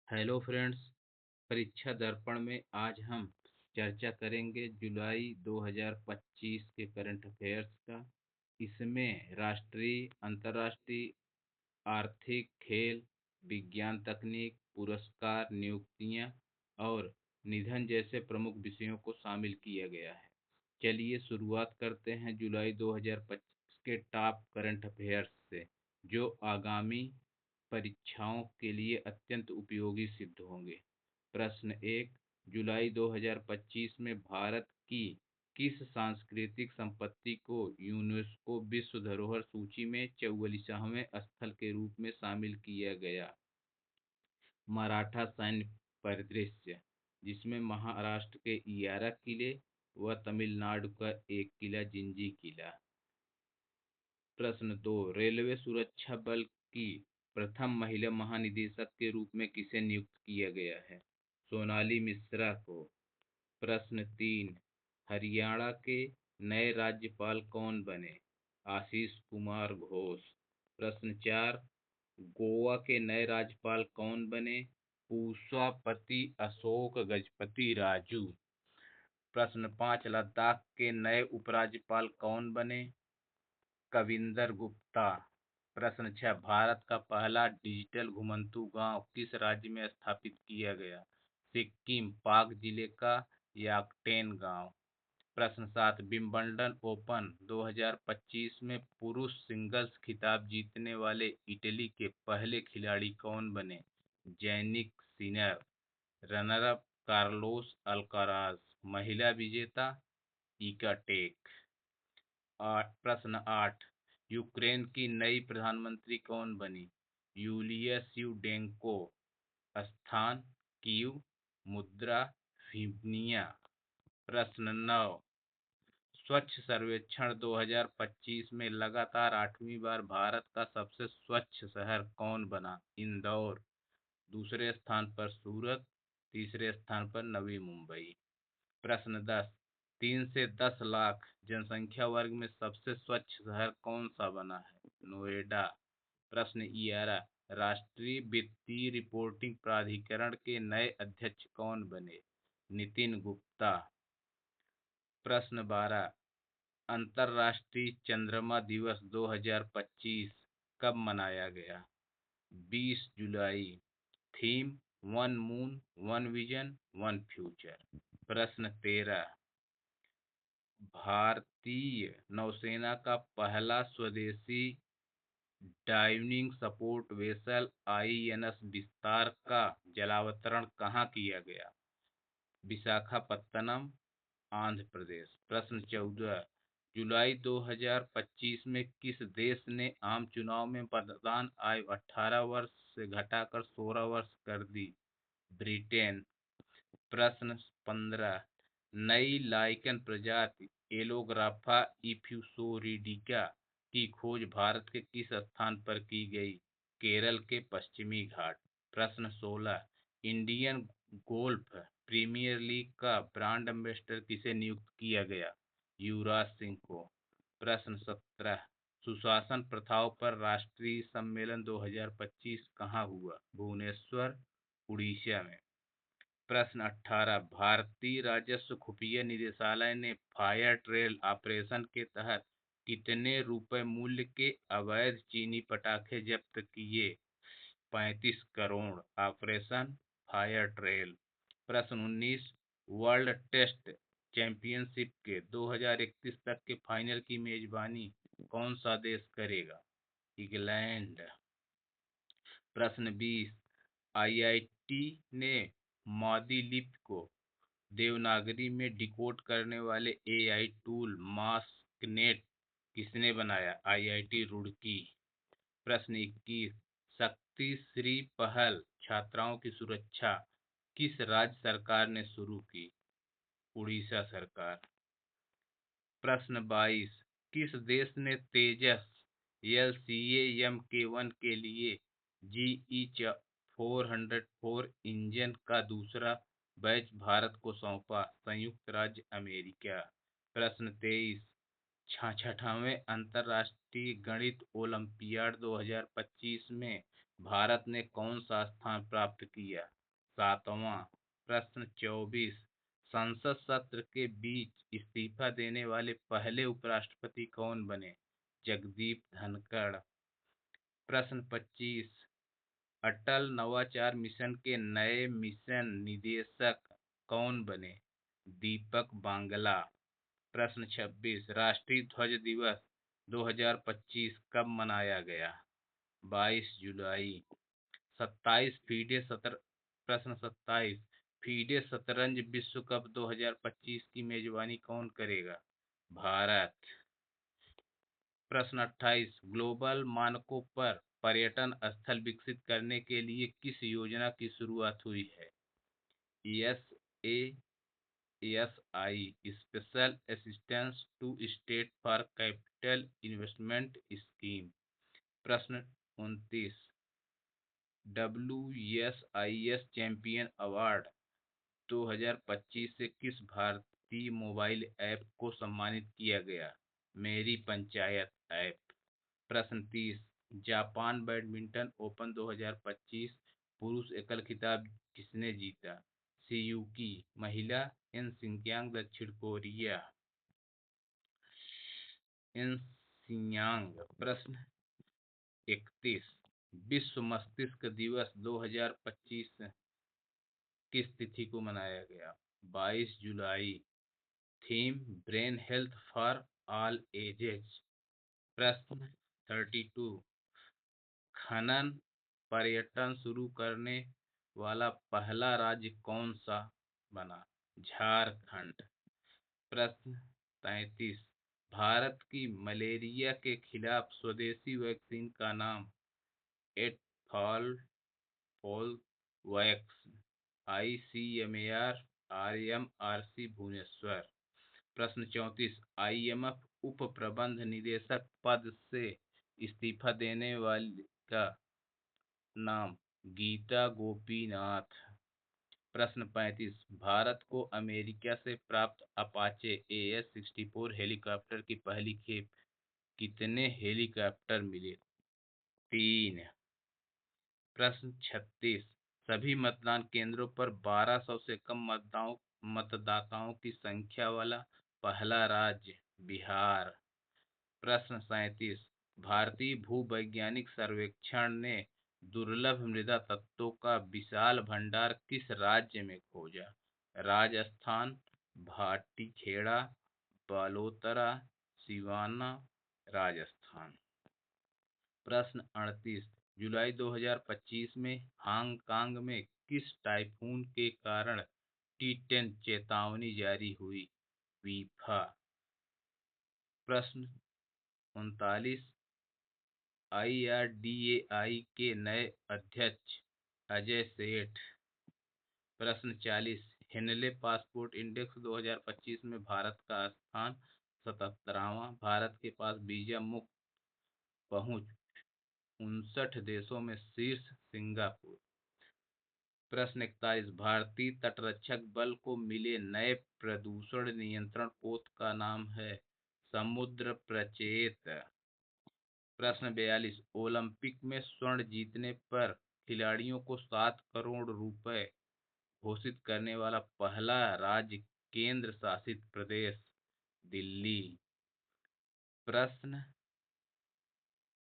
Hello friends. परीक्षा दर्पण में आज हम चर्चा करेंगे जुलाई 2025 के करंट अफेयर्स का। इसमें राष्ट्रीय, अंतर्राष्ट्रीय, आर्थिक, खेल, विज्ञान, तकनीक, पुरस्कार, नियुक्तियां और निधन जैसे प्रमुख विषयों को शामिल किया गया है। चलिए शुरुआत करते हैं जुलाई 2025 के टॉप करंट अफेयर्स से, जो आगामी परीक्षाओं के लिए अत्यंत उपयोगी सिद्ध होंगे। प्रश्न एक, जुलाई 2025 में भारत की किस सांस्कृतिक संपत्ति को यूनेस्को विश्व धरोहर सूची में 44वें स्थल के रूप में शामिल किया गया? मराठा सैन्य परिदृश्य, जिसमें महाराष्ट्र के 11 किले व तमिलनाडु का एक किला जिंजी किला। प्रश्न दो, रेलवे सुरक्षा बल की प्रथम महिला महानिदेशक के रूप में किसे नियुक्त किया गया है? सोनाली मिश्रा को। प्रश्न तीन, हरियाणा के नए राज्यपाल कौन बने? आशीष कुमार घोष। प्रश्न चार, गोवा के नए राज्यपाल कौन बने? पुष्पापति अशोक गजपति राजू। प्रश्न पाँच, लद्दाख के नए उपराज्यपाल कौन बने? कविंदर गुप्ता। प्रश्न छह, भारत का पहला डिजिटल घुमंतू गांव किस राज्य में स्थापित किया गया? सिक्किम, पाक जिले का याकटेन गांव। प्रश्न सात, विंबलडन ओपन 2025 में पुरुष सिंगल्स खिताब जीतने वाले इटली के पहले खिलाड़ी कौन बने? Jannik Sinner. Runner up Carlos Alcaraz. महिला विजेता इका टेक। प्रश्न आठ, यूक्रेन की नई प्रधानमंत्री कौन बनी? यूलिया स्यूडेंको। स्थान कीव। मुद्रा विनिया। प्रश्न नौ, स्वच्छ सर्वेक्षण 2025 में लगातार 8वीं बार भारत का सबसे स्वच्छ शहर कौन बना? इंदौर। दूसरे स्थान पर सूरत, तीसरे स्थान पर नवी मुंबई। प्रश्न 10, 3 से 10 लाख जनसंख्या वर्ग में सबसे स्वच्छ शहर कौन सा बना है? नोएडा। प्रश्न 11, राष्ट्रीय वित्तीय रिपोर्टिंग प्राधिकरण के नए अध्यक्ष कौन बने? नितिन गुप्ता। प्रश्न 12, अंतर्राष्ट्रीय चंद्रमा दिवस 2025 कब मनाया गया? 20 जुलाई। Theme, one moon, one vision, one future. प्रश्न 13, भारतीय नौसेना का पहला स्वदेशी डाइविंग सपोर्ट वेसल आईएनएस विस्तार का जलावतरण कहाँ किया गया? विशाखापत्तनम, आंध्र प्रदेश। प्रश्न 14, जुलाई 2025 में किस देश ने आम चुनाव में मतदान आयु 18 वर्ष से घटाकर 16 वर्ष कर दी? ब्रिटेन। प्रश्न 15, नई लाइकन प्रजाति एलोग्राफा इफ्यूसोरिडिका की खोज भारत के किस स्थान पर की गई? केरल के पश्चिमी घाट। प्रश्न 16, इंडियन गोल्फ प्रीमियर लीग का ब्रांड एम्बेसडर किसे नियुक्त किया गया? युवराज सिंह को। प्रश्न 17, सुशासन प्रथाओं पर राष्ट्रीय सम्मेलन 2025 कहाँ हुआ? भुवनेश्वर, उड़ीसा में। प्रश्न 18, भारतीय राजस्व खुफिया निदेशालय ने फायर ट्रेल ऑपरेशन के तहत कितने रुपए मूल्य के अवैध चीनी पटाखे जब्त किए? 35 करोड़। Operation fire trail. प्रश्न 19, वर्ल्ड टेस्ट चैंपियनशिप के 2031 तक के फाइनल की मेजबानी कौन सा देश करेगा? इंग्लैंड। प्रश्न 20, आईआईटी ने मादी लिपि को देवनागरी में डिकोड करने वाले एआई टूल मास्कनेट किसने बनाया? आईआईटी रुड़की। प्रश्न 21, शक्ति श्री पहल छात्राओं की सुरक्षा किस राज्य सरकार ने शुरू की? उड़ीसा सरकार। प्रश्न 22, किस देश ने तेजस LCA MK1 के लिए GE404 इंजन का दूसरा बैच भारत को सौंपा? संयुक्त राज्य अमेरिका। प्रश्न 23, 66वें अंतर्राष्ट्रीय गणित ओलंपियाड 2025 में भारत ने कौन सा स्थान प्राप्त किया? 7वां। प्रश्न 24, संसद सत्र के बीच इस्तीफा देने वाले पहले उपराष्ट्रपति कौन बने? जगदीप धनखड़। प्रश्न 25, अटल नवाचार मिशन के नए मिशन निदेशक कौन बने? दीपक बांगला। प्रश्न 26, राष्ट्रीय ध्वज दिवस 2025 कब मनाया गया? 22 जुलाई। 27 फीडे सतर प्रश्न 27, फीडे शतरंज विश्व कप 2025 की मेजबानी कौन करेगा? भारत। प्रश्न 28, ग्लोबल मानकों पर पर्यटन स्थल विकसित करने के लिए किस योजना की शुरुआत हुई है? SASI special assistance to state for capital investment scheme. प्रश्न 29, WSIS चैंपियन अवार्ड 2025 से किस भारतीय मोबाइल ऐप को सम्मानित किया गया? मेरी पंचायत ऐप। प्रश्न 30, जापान बैडमिंटन ओपन 2025 पुरुष एकल खिताब किसने जीता? सियुकी। महिला इन सिंकियांग दक्षिण कोरिया। इन सियांग। प्रश्न 31, विश्व मस्तिष्क दिवस 2025 किस तिथि को मनाया गया? 22 जुलाई। Theme brain health for all ages. प्रश्न 32, खनन पर्यटन शुरू करने वाला पहला राज्य कौन सा बना? झारखंड। प्रश्न 33, भारत की मलेरिया के खिलाफ स्वदेशी वैक्सीन का नाम? एटफॉलवैक्स। ICMAR RMRC Bhubaneswar. प्रश्न 34, IMF उप प्रबंध निदेशक पद से इस्तीफा देने वाली का नाम? गीता गोपीनाथ। प्रश्न 35, भारत को अमेरिका से प्राप्त अपाचे AS-64 हेलीकॉप्टर की पहली खेप कितने हेलीकॉप्टर मिले? 3। प्रश्न 36, सभी मतदान केंद्रों पर 1200 से कम मतदाताओं की संख्या वाला पहला राज्य? बिहार। प्रश्न 37, भारतीय भूवैज्ञानिक सर्वेक्षण ने दुर्लभ मृदा तत्वों का विशाल भंडार किस राज्य में खोजा? राजस्थान, भाटीखेड़ा, बालोतरा, सिवाना, राजस्थान। प्रश्न 38, जुलाई 2025 में हांगकांग में किस टाइफून के कारण T10 चेतावनी जारी हुई? वीफा। प्रश्न 39, IRDAI के नए अध्यक्ष? अजय सेठ। प्रश्न 40, हेनले पासपोर्ट इंडेक्स 2025 में भारत का स्थान 77वां। भारत के पास वीजा मुक्त पहुंच 59 देशों में शीर्ष सिंगापुर। प्रश्न 41, भारतीय तटरक्षक बल को मिले नए प्रदूषण नियंत्रण पोत का नाम है? समुद्र प्रचेत। प्रश्न 42, ओलंपिक में स्वर्ण जीतने पर खिलाड़ियों को 7 करोड़ रुपए घोषित करने वाला पहला राज्य केंद्र शासित प्रदेश? दिल्ली। प्रश्न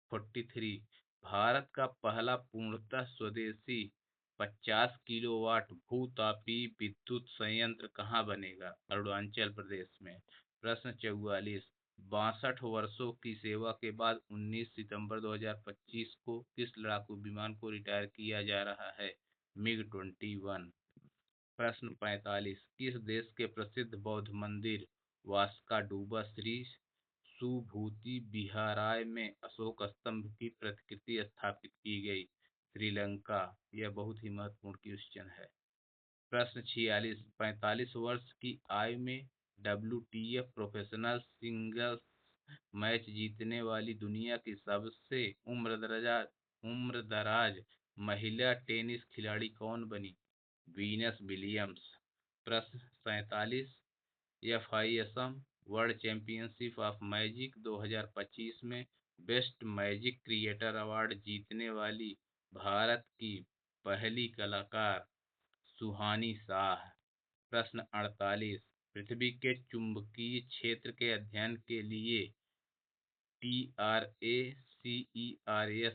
43, भारत का पहला पूर्णतः स्वदेशी 50 किलोवाट भू-तापीय विद्युत संयंत्र कहाँ बनेगा? अरुणाचल प्रदेश में। प्रश्न 44, 62 वर्षों की सेवा के बाद 19 सितंबर 2025 को किस लड़ाकू विमान को रिटायर किया जा रहा है? MiG-21। प्रश्न 45, किस देश के प्रसिद्ध बौद्ध मंदिर वास्कोडुगा श्री सुभूति विहाराय में अशोक स्तंभ की प्रतिकृति स्थापित की गई? श्रीलंका। यह बहुत ही महत्वपूर्ण क्वेश्चन है। प्रश्न 46, 45 वर्ष की आयु में WTF प्रोफेशनल सिंगल्स मैच जीतने वाली दुनिया की सबसे उम्रदराज महिला टेनिस खिलाड़ी कौन बनी? Venus Williams. प्रश्न 47, FISM world championship of magic 2025 में बेस्ट मैजिक क्रिएटर अवार्ड जीतने वाली भारत की पहली कलाकार सुहानी शाह। प्रश्न 48, पृथ्वी के चुंबकीय क्षेत्र के अध्ययन के लिए TRACERS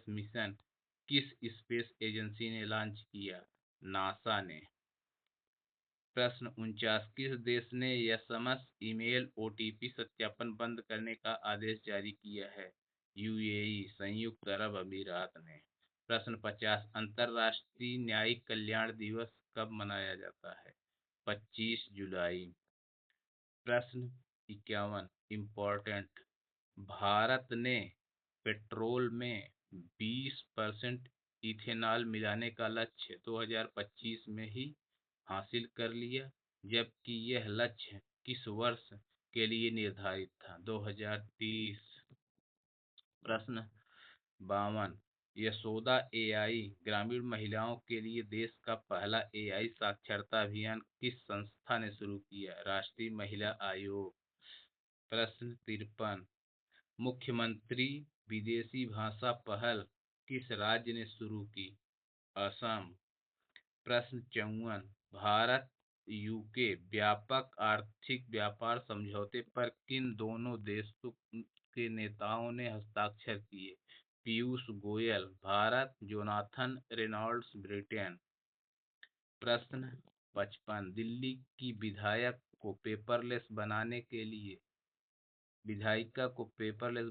मिशन किस स्पेस एजेंसी ने लॉन्च किया? नासा ने। प्रश्न 49, किस देश ने एसएमएस ईमेल ओटीपी सत्यापन बंद करने का आदेश जारी किया है? यूएई, संयुक्त अरब अमीरात ने। प्रश्न 50, अंतर्राष्ट्रीय न्यायिक कल्याण दिवस कब मनाया जाता है? 25 जुलाई। प्रश्न 51, इम्पोर्टेंट, भारत ने पेट्रोल में 20% इथेनॉल मिलाने का लक्ष्य 2025 में ही हासिल कर लिया, जबकि यह लक्ष्य किस वर्ष के लिए निर्धारित था? 2030। प्रश्न 52, यशोदा एआई ग्रामीण महिलाओं के लिए देश का पहला एआई साक्षरता अभियान किस संस्था ने शुरू किया? राष्ट्रीय महिला आयोग। प्रश्न 53, मुख्यमंत्री विदेशी भाषा पहल किस राज्य ने शुरू की? असम। प्रश्न 54, भारत यूके व्यापक आर्थिक व्यापार समझौते पर किन दोनों देशों के नेताओं ने हस्ताक्षर किए? Piyush Goyal Bharat, Jonathan Reynolds Britain. प्रश्न 55, दिल्ली की विधायिका को पेपरलेस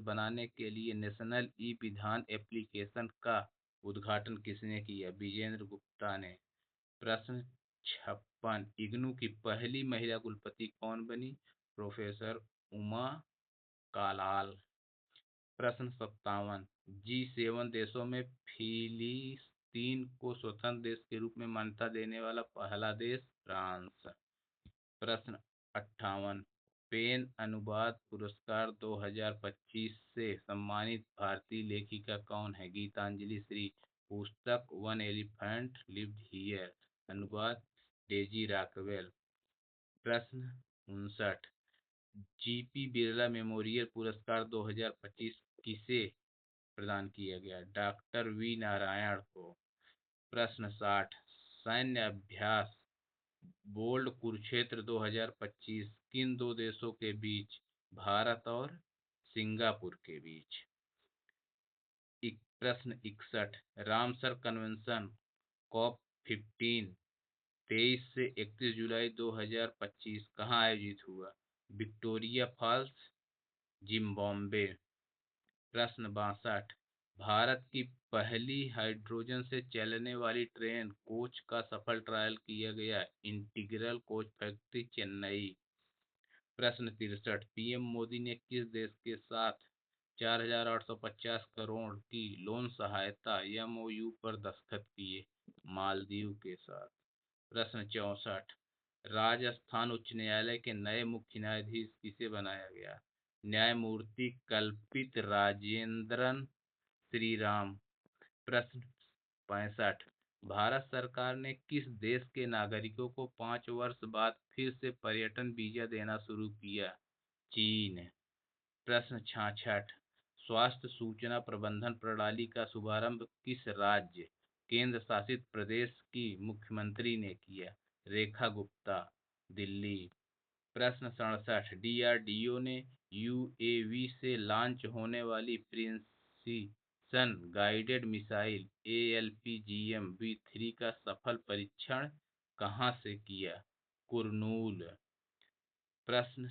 बनाने के लिए नेशनल ई विधान एप्लीकेशन का उद्घाटन किसने किया? विजेंद्र गुप्ता ने। प्रश्न 56, इग्नू की पहली महिला कुलपति कौन बनी? प्रोफेसर उमा कालाल। प्रश्न 57, G7 देशों में फिलीस्तीन को स्वतंत्र देश के रूप में मान्यता देने वाला पहला देश? फ्रांस। प्रश्न 58, पेन अनुवाद पुरस्कार 2025 से सम्मानित भारतीय लेखिका कौन है? गीतांजलि श्री। पुस्तक वन एलिफेंट लिव्ड हियर। अनुवाद डेजी रॉकवेल। प्रश्न 59, जीपी बिरला मेमोरियल पुरस्कार 2025 किसे प्रदान किया गया? डॉक्टर वी नारायण को। प्रश्न 60, सैन्य अभ्यास बोल्ड कुरुक्षेत्र 2025 किन दो देशों के बीच? भारत और सिंगापुर के बीच। प्रश्न 61, रामसर कन्वेंशन कॉप 15 23 से 31 जुलाई 2025 कहाँ आयोजित हुआ? Victoria Falls, Zimbabwe. प्रश्न 62, भारत की पहली हाइड्रोजन से चलने वाली ट्रेन कोच का सफल ट्रायल किया गया। Integral coach factory, Chennai. प्रश्न 63, पीएम मोदी ने किस देश के साथ 4,850 करोड़ की लोन सहायता एमओयू पर दस्तखत किए? मालदीव के साथ। प्रश्न 64, राजस्थान उच्च न्यायालय के नए मुख्य न्यायाधीश किसे बनाया गया? न्यायमूर्ति कल्पित राजेंद्रन श्रीराम। प्रश्न 65, भारत सरकार ने किस देश के नागरिकों को 5 वर्ष बाद फिर से पर्यटन वीजा देना शुरू किया? चीन। प्रश्न 66, स्वास्थ्य सूचना प्रबंधन प्रणाली का शुभारंभ किस राज्य केंद्र शासित प्रदेश की मुख्यमंत्री ने किया? रेखा गुप्ता, दिल्ली। प्रश्न 67, डीआरडीओ ने यूएवी से लॉन्च होने वाली प्रिसिशन गाइडेड मिसाइल ALPGM-V3 का सफल परीक्षण कहाँ से किया? कुर्नूल। प्रश्न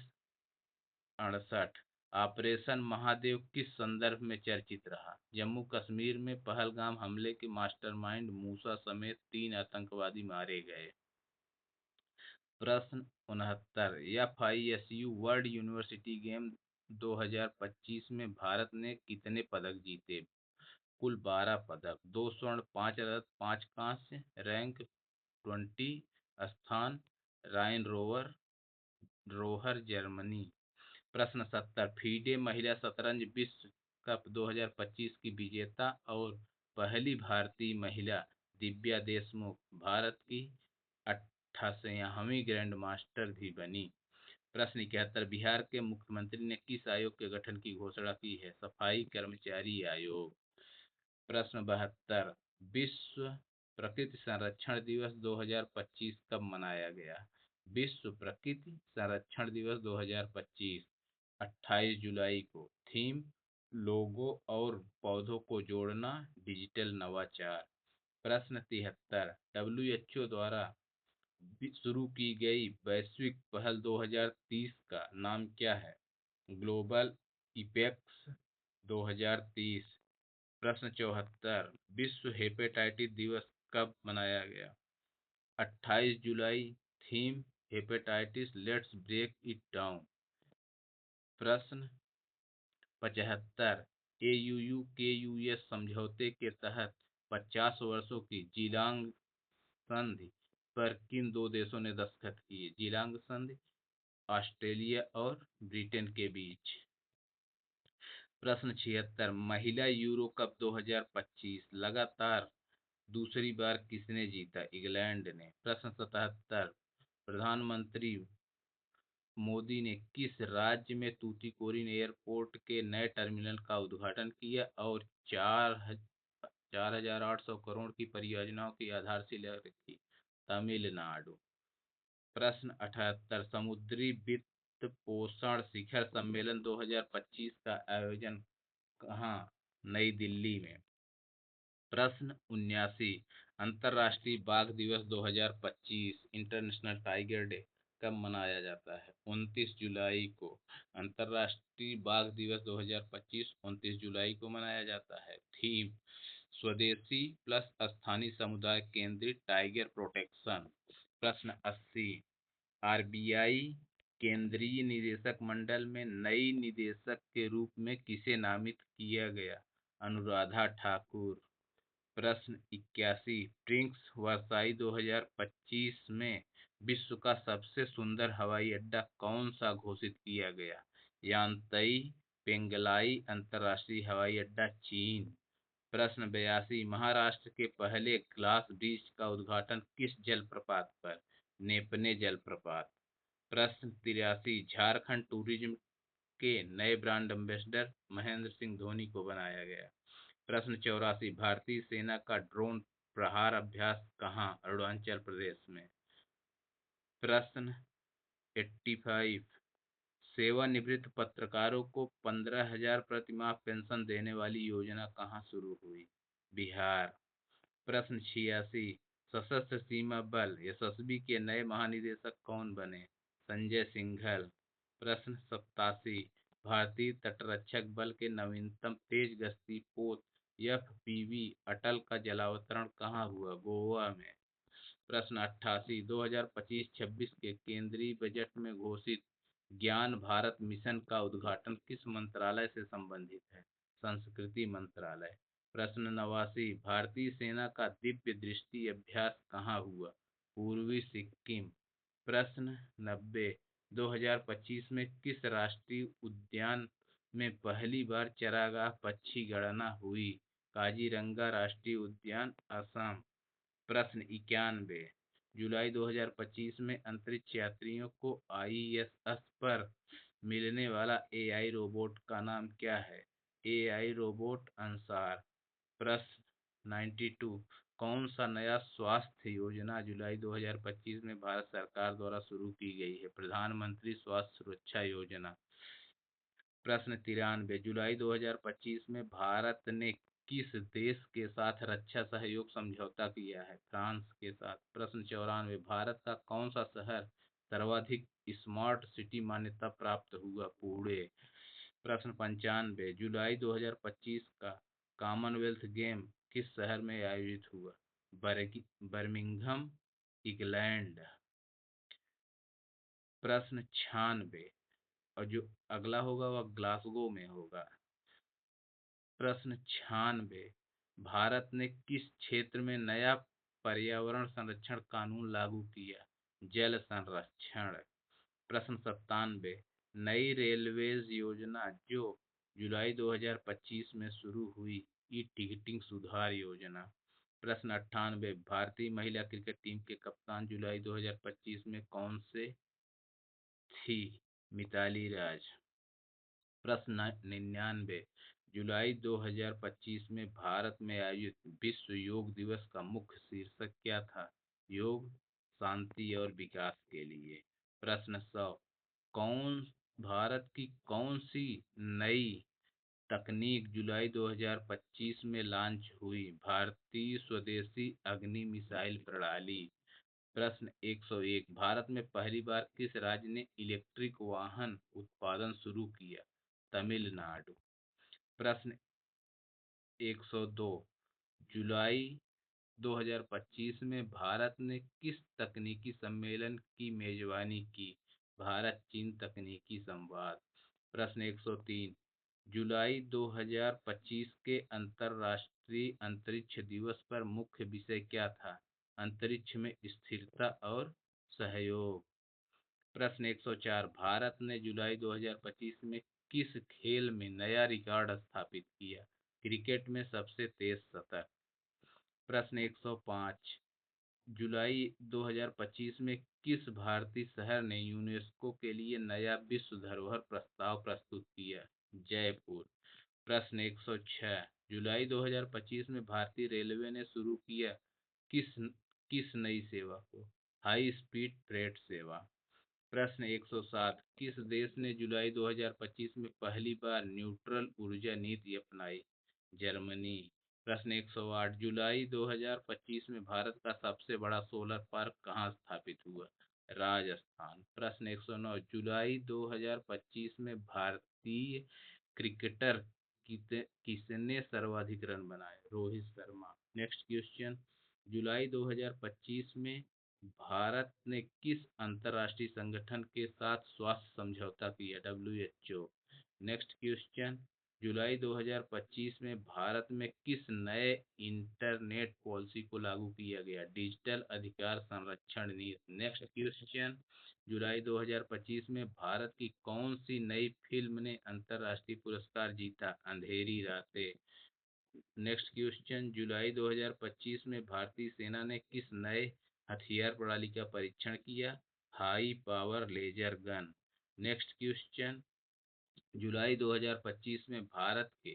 68, ऑपरेशन महादेव किस संदर्भ में चर्चित रहा? जम्मू कश्मीर में पहलगाम हमले के मास्टरमाइंड मूसा समेत 3 आतंकवादी मारे गए। प्रश्न 69, FISU वर्ल्ड यूनिवर्सिटी गेम 2025 में भारत ने कितने पदक जीते? कुल 12 पदक, 2 स्वर्ण, 5 रजत, 5 कांस्य। रैंक 20, स्थान राइन रोहर, जर्मनी। प्रश्न 70, फीडे महिला शतरंज विश्व कप 2025 की विजेता और पहली भारतीय महिला दिव्या देशमुख भारत की 88वीं ग्रैंड मास्टर भी बनी। प्रश्न 71, बिहार के मुख्यमंत्री ने किस आयोग के गठन की घोषणा की है? सफाई कर्मचारी आयोग। प्रश्न 72, विश्व प्रकृति संरक्षण दिवस 2025 कब मनाया गया? विश्व प्रकृति संरक्षण दिवस 2025 28 जुलाई को। थीम लोगों और पौधों को जोड़ना, डिजिटल नवाचार। प्रश्न 73 डब्ल्यूएचओ द्वारा शुरू की गई वैश्विक पहल 2030 का नाम क्या है? Global apex 2030। प्रश्न 74 विश्व हेपेटाइटिस दिवस कब मनाया गया? 28 जुलाई। Theme hepatitis let's break it down. प्रश्न 75 एयूयू के यूएस समझौते के तहत 50 वर्षों की जीलांग संधि पर किन दो देशों ने दस्तखत किए? जीलांग संधि ऑस्ट्रेलिया और ब्रिटेन के बीच। प्रश्न 76 महिला यूरो कप 2025 लगातार दूसरी बार किसने जीता? इंग्लैंड ने। प्रश्न 77 प्रधानमंत्री मोदी ने किस राज्य में तूतीकोरिन एयरपोर्ट के नए टर्मिनल का उद्घाटन किया और 4,800 करोड़ की परियोजनाओं की आधारशिला रखी? तमिलनाडु। प्रश्न 78 समुद्री वित्त पोषण शिखर सम्मेलन 2025 का आयोजन कहाँ? नई दिल्ली में। प्रश्न 79 अंतर्राष्ट्रीय बाघ दिवस 2025 इंटरनेशनल टाइगर डे कब मनाया जाता है? 29 जुलाई को। अंतर्राष्ट्रीय बाघ दिवस 2025 29 जुलाई को मनाया जाता है। थीम स्वदेशी प्लस स्थानीय समुदाय केंद्रित टाइगर प्रोटेक्शन। प्रश्न 80 आरबीआई केंद्रीय निदेशक मंडल में नई निदेशक के रूप में किसे नामित किया गया? अनुराधा ठाकुर। प्रश्न 81 प्रिंक्स वर्साई 2025 में विश्व का सबसे सुंदर हवाई अड्डा कौन सा घोषित किया गया? यांतई पेंगलाई अंतर्राष्ट्रीय हवाई अड्डा, चीन। प्रश्न 82 महाराष्ट्र के पहले ग्लास ब्रिज का उद्घाटन किस जलप्रपात पर? नेपने जलप्रपात। प्रश्न 83 झारखंड टूरिज्म के नए ब्रांड एम्बेसडर महेंद्र सिंह धोनी को बनाया गया। प्रश्न 84 भारतीय सेना का ड्रोन प्रहार अभ्यास कहाँ? अरुणाचल प्रदेश में। प्रश्न 85 सेवानिवृत्त पत्रकारों को 15,000 प्रतिमाह पेंशन देने वाली योजना कहाँ शुरू हुई? बिहार। प्रश्न 86 सशस्त्र सीमा बल एसएसबी के नए महानिदेशक कौन बने? संजय सिंघल। प्रश्न 87 भारतीय तटरक्षक बल के नवीनतम तेज गश्ती पोत एफपीवी अटल का जलावतरण कहाँ हुआ? गोवा में। प्रश्न 88 2025-26 के केंद्रीय बजट में घोषित ज्ञान भारत मिशन का उद्घाटन किस मंत्रालय से संबंधित है? संस्कृति मंत्रालय। प्रश्न 89 भारतीय सेना का दिव्य दृष्टि अभ्यास कहाँ हुआ? पूर्वी सिक्किम। प्रश्न 90 2025 में किस राष्ट्रीय उद्यान में पहली बार चरागाह पक्षी गणना हुई? काजीरंगा राष्ट्रीय उद्यान, असम। प्रश्न 91 जुलाई 2025 में अंतरिक्ष यात्रियों को आईएसएस पर मिलने वाला एआई रोबोट का नाम क्या है? AI robot Ansar. प्रश्न 92 कौन सा नया स्वास्थ्य योजना जुलाई 2025 में भारत सरकार द्वारा शुरू की गई है? प्रधानमंत्री स्वास्थ्य सुरक्षा योजना। प्रश्न 93 जुलाई 2025 में भारत ने किस देश के साथ रक्षा सहयोग समझौता किया है? फ्रांस के साथ। प्रश्न 94 भारत का कौन सा शहर सर्वाधिक स्मार्ट सिटी मान्यता प्राप्त हुआ? पुणे। प्रश्न 95 जुलाई 2025 का कॉमनवेल्थ गेम किस शहर में आयोजित हुआ? Birmingham, England. प्रश्न 96 और जो अगला होगा वह ग्लासगो में होगा। प्रश्न 96 भारत ने किस क्षेत्र में नया पर्यावरण संरक्षण कानून लागू किया? जल संरक्षण। प्रश्न 97 नई रेलवेज योजना जो जुलाई 2025 में शुरू हुई, ई टिकटिंग सुधार योजना। प्रश्न 98 भारतीय महिला क्रिकेट टीम के कप्तान जुलाई 2025 में कौन से थी? मिताली राज। प्रश्न 99 जुलाई 2025 में भारत में आयोजित विश्व योग दिवस का मुख्य शीर्षक क्या था? योग, शांति और विकास के लिए। प्रश्न 100, कौन भारत की कौन सी नई तकनीक जुलाई 2025 में लॉन्च हुई? भारतीय स्वदेशी अग्नि मिसाइल प्रणाली। प्रश्न 101, भारत में पहली बार किस राज्य ने इलेक्ट्रिक वाहन उत्पादन शुरू किया? तमिलनाडु। प्रश्न 102, जुलाई 2025 में भारत ने किस तकनीकी सम्मेलन की मेजबानी की? भारत चीन तकनीकी संवाद। प्रश्न 103, जुलाई 2025 के अंतर्राष्ट्रीय अंतरिक्ष दिवस पर मुख्य विषय क्या था? अंतरिक्ष में स्थिरता और सहयोग। प्रश्न 104, भारत ने जुलाई 2025 में किस खेल में नया रिकॉर्ड स्थापित किया? क्रिकेट में सबसे तेज शतक। प्रश्न 105, जुलाई 2025 में किस भारतीय शहर ने यूनेस्को के लिए नया विश्व धरोहर प्रस्ताव प्रस्तुत किया? जयपुर। प्रश्न 106, जुलाई 2025 में भारतीय रेलवे ने शुरू किया किस किस नई सेवा को? हाई स्पीड फ्रेट सेवा। प्रश्न 107, किस देश ने जुलाई 2025 में पहली बार न्यूट्रल ऊर्जा नीति अपनाई? जर्मनी। प्रश्न 108, जुलाई 2025 में भारत का सबसे बड़ा सोलर पार्क कहाँ स्थापित हुआ? राजस्थान। प्रश्न 109, जुलाई 2025 में भारतीय क्रिकेटर किसने सर्वाधिक रन बनाए? रोहित शर्मा। नेक्स्ट क्वेश्चन, जुलाई 2025 में भारत ने किस अंतर्राष्ट्रीय संगठन के साथ स्वास्थ्य समझौता किया? WHO। नेक्स्ट क्वेश्चन, जुलाई 2025 में भारत में किस नए इंटरनेट पॉलिसी को लागू किया गया? डिजिटल अधिकार संरक्षण नीति। नेक्स्ट क्वेश्चन, जुलाई 2025 में भारत की कौन सी नई फिल्म ने अंतर्राष्ट्रीय पुरस्कार जीता? अंधेरी रातें। नेक्स्ट क्वेश्चन, जुलाई 2025 में भारतीय सेना ने किस नए हथियार प्रणाली का परीक्षण किया? High power laser gun. Next question, जुलाई 2025 में भारत के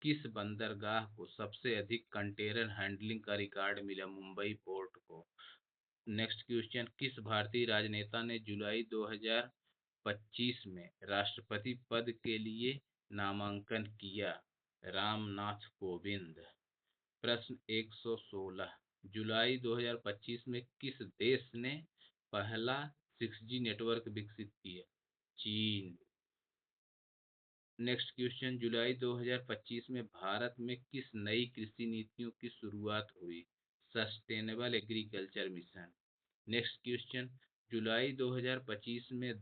किस बंदरगाह को सबसे अधिक कंटेनर हैंडलिंग का रिकॉर्ड मिला? मुंबई पोर्ट को। नेक्स्ट क्वेश्चन, किस भारतीय राजनेता ने जुलाई 2025 में राष्ट्रपति पद के लिए नामांकन किया? रामनाथ कोविंद। प्रश्न 116, जुलाई 2025 में किस देश ने पहला 6G नेटवर्क विकसित किया? चीन। नेक्स्ट क्वेश्चन, जुलाई 2025 में भारत में किस नई कृषि नीतियों की शुरुआत हुई? Sustainable agriculture mission. Next question, जुलाई 2025 में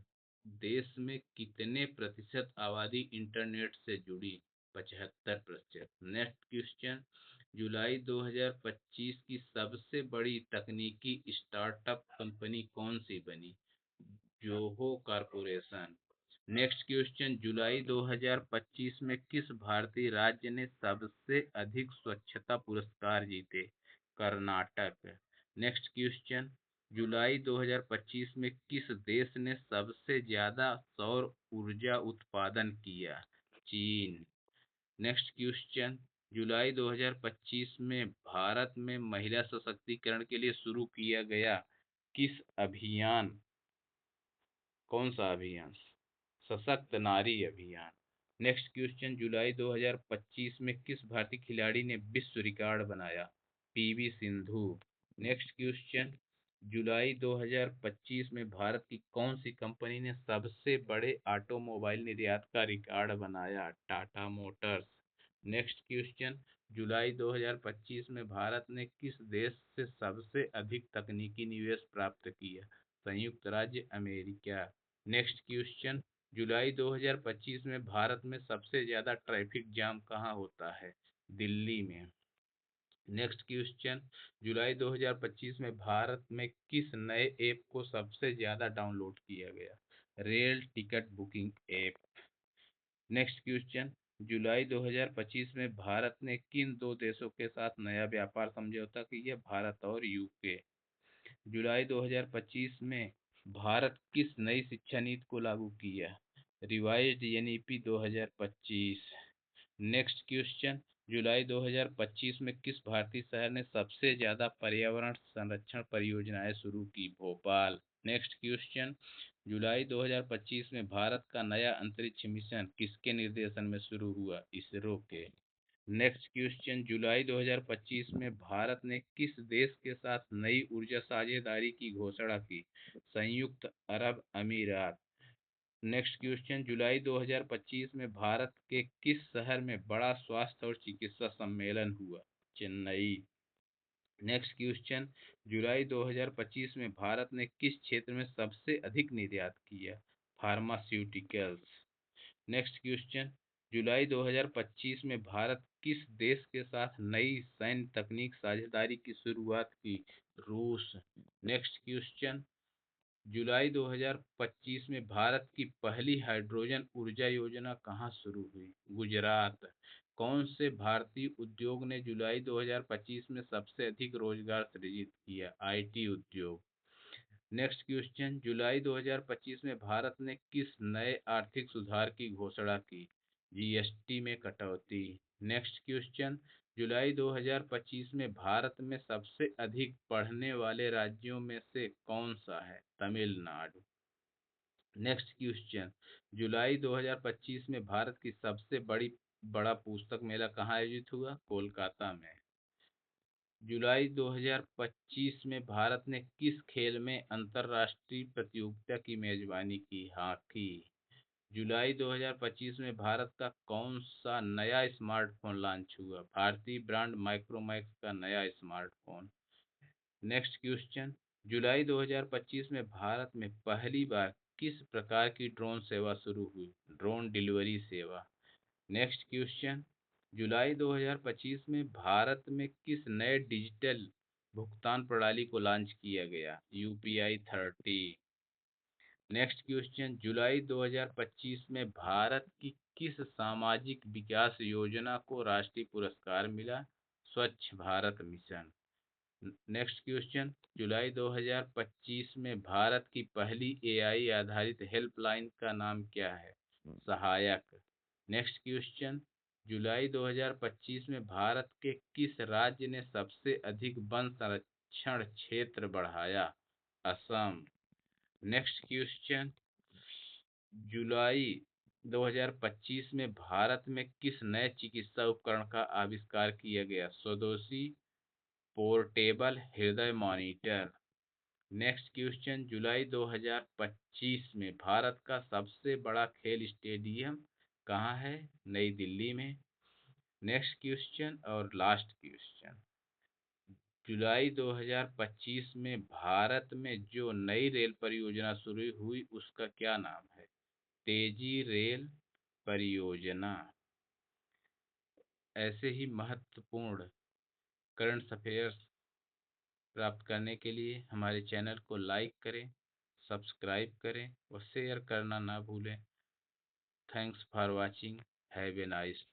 देश में कितने प्रतिशत आबादी इंटरनेट से जुड़ी? 75%। नेक्स्ट क्वेश्चन, जुलाई 2025 की सबसे बड़ी तकनीकी स्टार्टअप कंपनी कौन सी बनी? Zoho corporation. नेक्स्ट क्वेश्चन, जुलाई 2025 में किस भारतीय राज्य ने सबसे अधिक स्वच्छता पुरस्कार जीते? कर्नाटक। नेक्स्ट क्वेश्चन, जुलाई 2025 में किस देश ने सबसे ज्यादा सौर ऊर्जा उत्पादन किया? चीन। नेक्स्ट क्वेश्चन, जुलाई 2025 में भारत में महिला सशक्तिकरण के लिए शुरू किया गया किस अभियान कौन सा अभियान? सशक्त नारी अभियान। नेक्स्ट क्वेश्चन, जुलाई 2025 में किस भारतीय खिलाड़ी ने विश्व रिकॉर्ड बनाया? PV सिंधु। नेक्स्ट क्वेश्चन, जुलाई 2025 में भारत की कौन सी कंपनी ने सबसे बड़े ऑटोमोबाइल निर्यात का रिकॉर्ड बनाया? टाटा मोटर्स। नेक्स्ट क्वेश्चन, जुलाई 2025 में भारत ने किस देश से सबसे अधिक तकनीकी निवेश प्राप्त किया? संयुक्त राज्य अमेरिका। नेक्स्ट क्वेश्चन, जुलाई 2025 में भारत में सबसे ज्यादा ट्रैफिक जाम कहाँ होता है? दिल्ली में। नेक्स्ट क्वेश्चन, जुलाई 2025 में भारत में किस नए ऐप को सबसे ज्यादा डाउनलोड किया गया? Rail ticket booking app. Next question, जुलाई 2025 में भारत ने किन दो देशों के साथ नया व्यापार समझौता किया? भारत और UK। जुलाई 2025 में भारत किस नई शिक्षा नीति को लागू किया? Revised NEP 2025। नेक्स्ट क्वेश्चन, जुलाई 2025 में किस भारतीय शहर ने सबसे ज़्यादा पर्यावरण संरक्षण परियोजनाएं शुरू की? भोपाल। नेक्स्ट क्वेश्चन, जुलाई 2025 में भारत का नया अंतरिक्ष मिशन किसके निर्देशन में शुरू हुआ? इसरो के। नेक्स्ट क्वेश्चन, जुलाई 2025 में भारत ने किस देश के साथ नई ऊर्जा साझेदारी की घोषणा की? संयुक्त अरब अमीरात। नेक्स्ट क्वेश्चन, जुलाई 2025 में भारत के किस शहर में बड़ा स्वास्थ्य और चिकित्सा सम्मेलन हुआ? चेन्नई। नेक्स्ट क्वेश्चन, जुलाई 2025 में भारत ने किस क्षेत्र में सबसे अधिक निर्यात किया? फार्मास्यूटिकल्स। नेक्स्ट क्वेश्चन, जुलाई 2025 में भारत किस देश के साथ नई सैन्य तकनीक साझेदारी की शुरुआत की? रूस। नेक्स्ट क्वेश्चन, जुलाई 2025 में भारत की पहली हाइड्रोजन ऊर्जा योजना कहाँ शुरू हुई? गुजरात। कौन से भारतीय उद्योग ने जुलाई 2025 में सबसे अधिक रोजगार सृजित किया? आईटी उद्योग। नेक्स्ट क्वेश्चन, जुलाई 2025 में भारत ने किस नए आर्थिक सुधार की घोषणा की? जीएसटी में कटौती। नेक्स्ट क्वेश्चन, जुलाई 2025 में भारत में सबसे अधिक पढ़ने वाले राज्यों में से कौन सा है? तमिलनाडु। नेक्स्ट क्वेश्चन, जुलाई 2025 में भारत की सबसे बड़ा पुस्तक मेला कहाँ आयोजित हुआ? कोलकाता में। जुलाई 2025 में भारत ने किस खेल में अंतर्राष्ट्रीय प्रतियोगिता की मेजबानी की? हॉकी। जुलाई 2025 में भारत का कौन सा नया स्मार्टफोन लॉन्च हुआ? भारतीय ब्रांड माइक्रोमैक्स का नया स्मार्टफोन। नेक्स्ट क्वेश्चन, जुलाई 2025 में भारत में पहली बार किस प्रकार की ड्रोन सेवा शुरू हुई? ड्रोन डिलीवरी सेवा। नेक्स्ट क्वेश्चन, जुलाई 2025 में भारत में किस नए डिजिटल भुगतान प्रणाली को लॉन्च किया गया? यूपीआई 30। नेक्स्ट क्वेश्चन, जुलाई 2025 में भारत की किस सामाजिक विकास योजना को राष्ट्रीय पुरस्कार मिला? स्वच्छ भारत मिशन। नेक्स्ट क्वेश्चन, जुलाई 2025 में भारत की पहली एआई आधारित हेल्पलाइन का नाम क्या है? सहायक। नेक्स्ट क्वेश्चन, जुलाई 2025 में भारत के किस राज्य ने सबसे अधिक वन संरक्षण क्षेत्र बढ़ाया? असम। नेक्स्ट क्वेश्चन, जुलाई 2025 में भारत में किस नए चिकित्सा उपकरण का आविष्कार किया गया? स्वदेशी पोर्टेबल हृदय मॉनिटर। नेक्स्ट क्वेश्चन, जुलाई 2025 में भारत का सबसे बड़ा खेल स्टेडियम कहाँ है? नई दिल्ली में। नेक्स्ट क्वेश्चन और लास्ट क्वेश्चन, जुलाई 2025 में भारत में जो नई रेल परियोजना शुरू हुई उसका क्या नाम है? तेजी रेल परियोजना। ऐसे ही महत्वपूर्ण करंट अफेयर्स प्राप्त करने के लिए हमारे चैनल को लाइक करें, सब्सक्राइब करें और शेयर करना ना भूलें। Thanks for watching. Have a nice